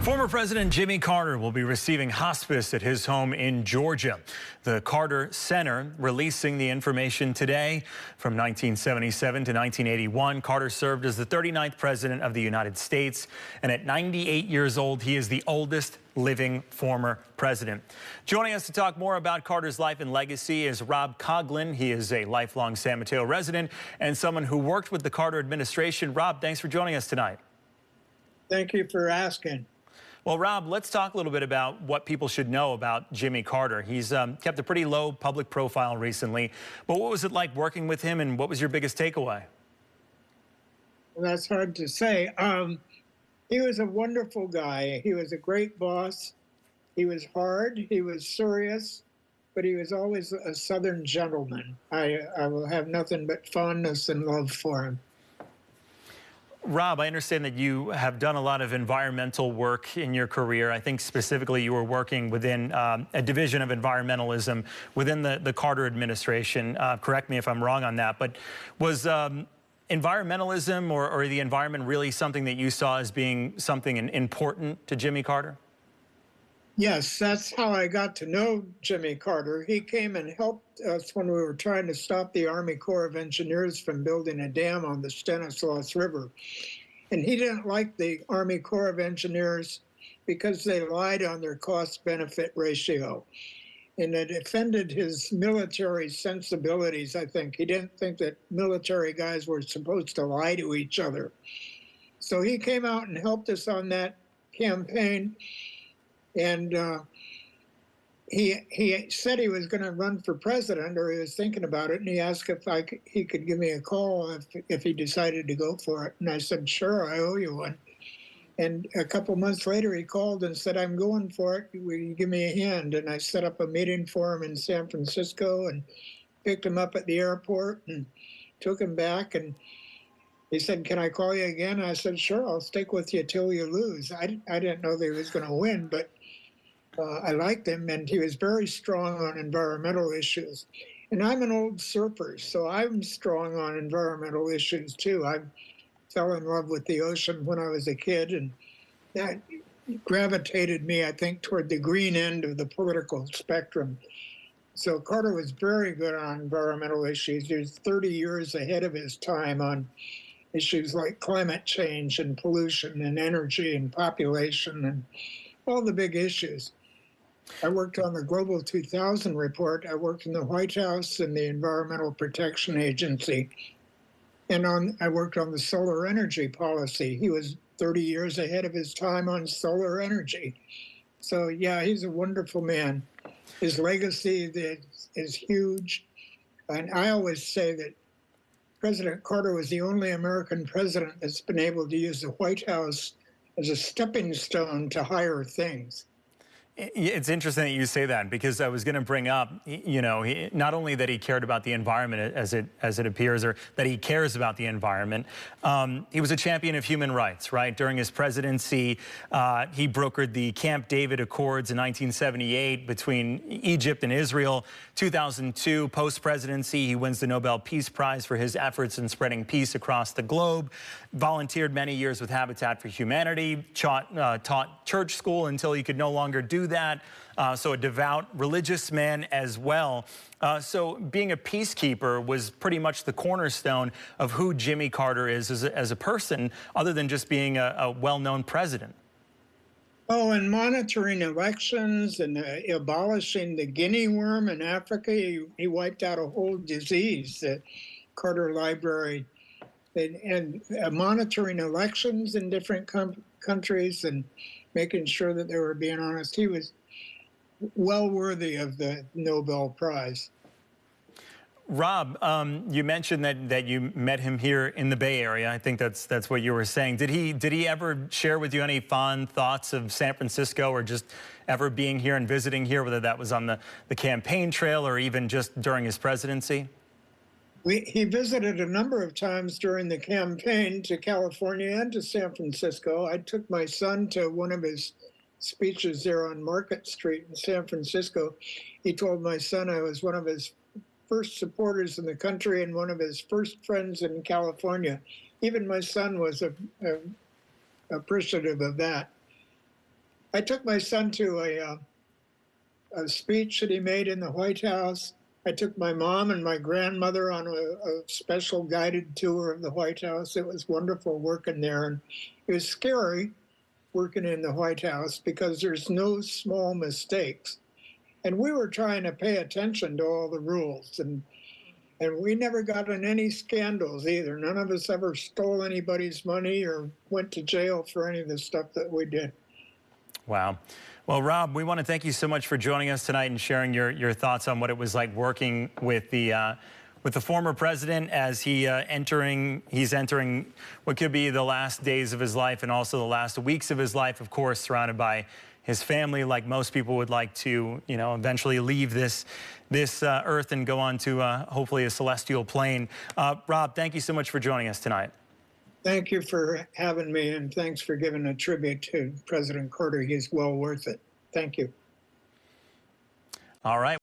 Former President Jimmy Carter will be receiving hospice at his home in Georgia. The Carter Center releasing the information today. From 1977 to 1981, Carter served as the 39th President of the United States. And at 98 years old, he is the oldest living former president. Joining us to talk more about Carter's life and legacy is Rob Caughlan. He is a lifelong San Mateo resident and someone who worked with the Carter administration. Rob, thanks for joining us tonight. Thank you for asking. Well, Rob, let's talk a little bit about what people should know about Jimmy Carter. He's kept a pretty low public profile recently, but what was it like working with him, and what was your biggest takeaway? Well, that's hard to say. He was a wonderful guy. He was a great boss. He was hard. He was serious, but he was always a Southern gentleman. I will have nothing but fondness and love for him. Rob, I understand that you have done a lot of environmental work in your career. I think specifically you were working within a division of environmentalism within the Carter administration. Correct me if I'm wrong on that, but was environmentalism or the environment really something that you saw as being something important to Jimmy Carter? Yes, that's how I got to know Jimmy Carter. He came and helped us when we were trying to stop the Army Corps of Engineers from building a dam on the Stanislaus River. And he didn't like the Army Corps of Engineers because they lied on their cost-benefit ratio. And it offended his military sensibilities, I think. He didn't think that military guys were supposed to lie to each other. So he came out and helped us on that campaign. And he said he was going to run for president, or he was thinking about it, and he asked if he could give me a call if he decided to go for it. And I said, sure, I owe you one. And a couple months later, he called and said, I'm going for it. Will you give me a hand? And I set up a meeting for him in San Francisco and picked him up at the airport and took him back. And he said, can I call you again? And I said, sure, I'll stick with you till you lose. I didn't know that he was going to win, but I liked him, and he was very strong on environmental issues. And I'm an old surfer, so I'm strong on environmental issues, too. I fell in love with the ocean when I was a kid, and that gravitated me, I think, toward the green end of the political spectrum. So Carter was very good on environmental issues. He was 30 years ahead of his time on issues like climate change and pollution and energy and population and all the big issues. I worked on the Global 2000 report. I worked in the White House and the Environmental Protection Agency. And I worked on the solar energy policy. He was 30 years ahead of his time on solar energy. So, yeah, he's a wonderful man. His legacy is huge. And I always say that President Carter was the only American president that's been able to use the White House as a stepping stone to higher things. It's interesting that you say that, because I was going to bring up, you know, not only that he cared about the environment as it appears, or that he cares about the environment, he was a champion of human rights, right? During his presidency, he brokered the Camp David Accords in 1978 between Egypt and Israel. 2002, post-presidency, he wins the Nobel Peace Prize for his efforts in spreading peace across the globe. Volunteered many years with Habitat for Humanity, taught church school until he could no longer do that. So a devout religious man as well. So being a peacekeeper was pretty much the cornerstone of who Jimmy Carter is as a person, other than just being a well-known president. Oh, and monitoring elections and abolishing the guinea worm in Africa. He wiped out a whole disease, the Carter Library, and monitoring elections in different countries and making sure that they were being honest. He was well worthy of the Nobel Prize. Rob, you mentioned that you met him here in the Bay Area. I think that's what you were saying. Did he ever share with you any fond thoughts of San Francisco, or just ever being here and visiting here, whether that was on the campaign trail or even just during his presidency? He visited a number of times during the campaign to California and to San Francisco. I took my son to one of his speeches there on Market Street in San Francisco. He told my son I was one of his first supporters in the country and one of his first friends in California. Even my son was appreciative of that. I took my son to a speech that he made in the White House. I took my mom and my grandmother on a special guided tour of the White House. It was wonderful working there. And it was scary working in the White House because there's no small mistakes. And we were trying to pay attention to all the rules. And we never got in any scandals either. None of us ever stole anybody's money or went to jail for any of the stuff that we did. Wow. Well, Rob, we want to thank you so much for joining us tonight and sharing your thoughts on what it was like working with the former president as he's entering what could be the last days of his life and also the last weeks of his life, of course, surrounded by his family, like most people would like to, eventually leave this earth and go on to hopefully a celestial plane. Rob, thank you so much for joining us tonight. Thank you for having me, and thanks for giving a tribute to President Carter. He's well worth it. Thank you. All right.